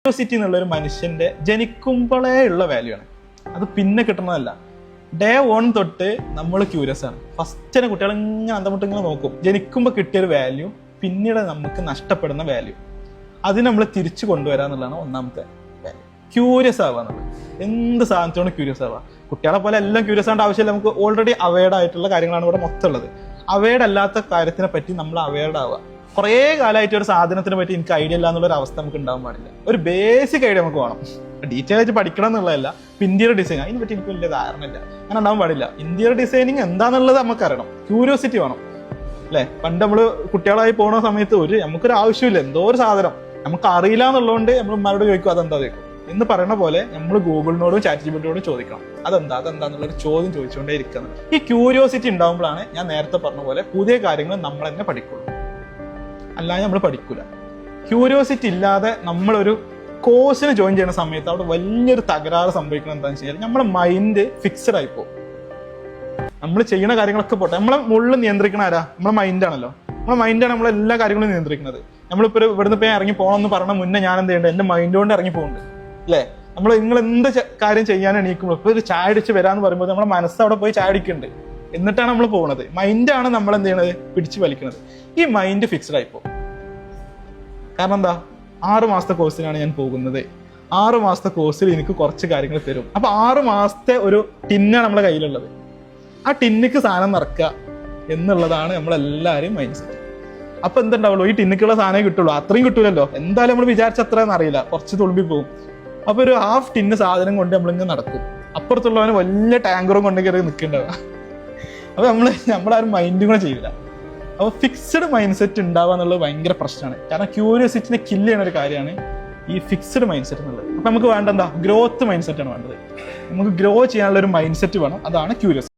Curiosity എന്നുള്ള ഒരു മനുഷ്യന്റെ ജനിക്കുമ്പോഴേ ഉള്ള വാല്യൂ ആണ്. അത് പിന്നെ കിട്ടുന്നതല്ല. ഡേ 1 തൊട്ട് നമ്മൾ ക്യൂരിയസ് ആണ്. ഫസ്റ്റ് തന്നെ കുട്ടികൾ ഇങ്ങനെ അന്തമുട്ട് ഇങ്ങനെ നോക്കും. ജനിക്കുമ്പോൾ കിട്ടിയൊരു വാല്യൂ പിന്നീട് നമുക്ക് നഷ്ടപ്പെടുന്ന വാല്യൂ, അതിന് നമ്മൾ തിരിച്ചു കൊണ്ടുവരാന്നുള്ളതാണ് ഒന്നാമത്തെ വാല്യൂ. ക്യൂരിയസ് ആവുക എന്നുള്ളത്. എന്ത് സാധനത്തോട് ക്യൂരിയസ് ആവുക. കുട്ടികളെ പോലെ എല്ലാം ക്യൂരിയസ് ആവേണ്ട ആവശ്യമില്ല. നമുക്ക് ഓൾറെഡി അവെയർഡ് ആയിട്ടുള്ള കാര്യങ്ങളാണ് ഇവിടെ മൊത്തം ഉള്ളത്. അവെയർഡ് അല്ലാത്ത കാര്യത്തിനെ പറ്റി നമ്മൾ അവെയർഡ് ആവുക. കുറേ കാലമായിട്ട് ഒരു സാധനത്തിനെ പറ്റി എനിക്ക് ഐഡിയ ഇല്ല എന്നുള്ളൊരു അവസ്ഥ നമുക്ക് ഉണ്ടാവാൻ പാടില്ല. ഒരു ബേസിക് ഐഡിയ നമുക്ക് വേണം. ഡീറ്റെയിൽ ആയിട്ട് പഠിക്കണം എന്നുള്ളതല്ല. ഇന്റീരിയർ ഡിസൈൻ അതിനെ പറ്റി എനിക്ക് വലിയ ധാരണ ഇല്ല, അങ്ങനെ ഉണ്ടാവാൻ പാടില്ല. ഇന്റീരിയർ ഡിസൈനിങ് എന്താണെന്നുള്ളത് നമുക്കറിയണം. ക്യൂരിയോസിറ്റി വേണം അല്ലേ? പണ്ട് നമ്മൾ കുട്ടികളായി പോകുന്ന സമയത്ത് നമുക്കൊരു ആവശ്യമില്ല, എന്തോ ഒരു സാധനം നമുക്ക് അറിയില്ല എന്നുള്ളതുകൊണ്ട് നമ്മൾ ഉമ്മാരോട് ചോദിക്കും അതെന്താ ചോദിക്കും എന്ന് പറയുന്ന പോലെ നമ്മൾ ഗൂഗിളിനോടും ചാറ്റ്ജിപിറ്റിയോടും ചോദിക്കണം അതെന്താന്നുള്ളൊരു ചോദ്യം ചോദിച്ചുകൊണ്ടേ ഇരിക്കുന്നത്. ഈ ക്യൂരിയോസിറ്റി ഉണ്ടാകുമ്പോഴാണ് ഞാൻ നേരത്തെ പറഞ്ഞ പോലെ പുതിയ കാര്യങ്ങൾ നമ്മൾ തന്നെ പഠിക്കുള്ളൂ, അല്ലാതെ നമ്മൾ പഠിക്കൂല. ക്യൂരിയോസിറ്റി ഇല്ലാതെ നമ്മളൊരു കോഴ്സിന് ജോയിൻ ചെയ്യുന്ന സമയത്ത് അവിടെ വലിയൊരു തകരാറ് സംഭവിക്കുന്നത് എന്താണെന്ന് വെച്ചാൽ നമ്മുടെ മൈൻഡ് ഫിക്സഡ് ആയി പോകും. നമ്മൾ ചെയ്യുന്ന കാര്യങ്ങളൊക്കെ പോട്ടെ, നമ്മളെ മുകളിൽ നിയന്ത്രിക്കണ ആരാ? നമ്മുടെ മൈൻഡാണല്ലോ. നമ്മുടെ മൈൻഡാണ് നമ്മളെല്ലാ കാര്യങ്ങളും നിയന്ത്രിക്കുന്നത്. നമ്മളിപ്പോൾ ഇവിടുന്ന് ഇപ്പം ഇറങ്ങി പോകണമെന്ന് പറഞ്ഞ മുന്നേ ഞാൻ എന്ത് ചെയ്യേണ്ടത്? എൻ്റെ മൈൻഡ് കൊണ്ട് ഇറങ്ങി പോകുന്നുണ്ട് അല്ലേ? നിങ്ങൾ എന്ത് കാര്യം ചെയ്യാൻ എണീക്കുമ്പോൾ ഇപ്പോൾ ഒരു ചായ അടിച്ച് വരാന്ന് പറയുമ്പോൾ നമ്മുടെ മനസ്സ് അവിടെ പോയി ചായ അടിക്കുന്നുണ്ട്. എന്നിട്ടാണ് നമ്മൾ പോകുന്നത്. മൈൻഡാണ് നമ്മൾ എന്ത് ചെയ്യണത്? പിടിച്ച് വലിക്കുന്നത്. ഈ മൈൻഡ് ഫിക്സഡ് ആയിപ്പോ. കാരണം എന്താ? 6 മാസത്തെ കോഴ്സിനാണ് ഞാൻ പോകുന്നത്. 6 മാസത്തെ കോഴ്സിൽ എനിക്ക് കുറച്ച് കാര്യങ്ങൾ തരും. അപ്പൊ 6 മാസത്തെ ഒരു ടിന്നാണ് നമ്മുടെ കയ്യിലുള്ളത്. ആ ടിന്നിക്ക് സാധനം നിറക്കുക എന്നുള്ളതാണ് നമ്മളെല്ലാവരും മൈൻഡ് സെറ്റ്. അപ്പൊ എന്തുണ്ടാവുള്ളൂ? ഈ ടിന്നിക്കുള്ള സാധനമേ കിട്ടുള്ളൂ. അത്രയും കിട്ടൂലല്ലോ. എന്തായാലും നമ്മൾ വിചാരിച്ച അത്രയെന്ന് അറിയില്ല, കുറച്ച് തുളുമ്പി പോകും. അപ്പൊ ഒരു ഹാഫ് ടിന്ന് സാധനം കൊണ്ട് നമ്മളിങ്ങനെ നടക്കും. അപ്പുറത്തുള്ളവന് വലിയ ടാങ്കറും കൊണ്ട് കയറി നിൽക്കേണ്ടതാണ്. അപ്പൊ നമ്മളാരും മൈൻഡും കൂടെ ചെയ്യില്ല. അപ്പോൾ ഫിക്സ്ഡ് മൈൻഡ് സെറ്റ് ഉണ്ടാവുക എന്നുള്ളത് ഭയങ്കര പ്രശ്നമാണ്. കാരണം ക്യൂരിയോസിറ്റിനെ കില്ല് ചെയ്യുന്ന ഒരു കാര്യമാണ് ഈ ഫിക്സ്ഡ് മൈൻഡ് സെറ്റ് എന്നുള്ളത്. അപ്പൊ നമുക്ക് വേണ്ട എന്താ? ഗ്രോത്ത് മൈൻഡ് സെറ്റ് ആണ് വേണ്ടത്. നമുക്ക് ഗ്രോ ചെയ്യാനുള്ള ഒരു മൈൻഡ് സെറ്റ് വേണം. അതാണ് ക്യൂരിയോസിറ്റി.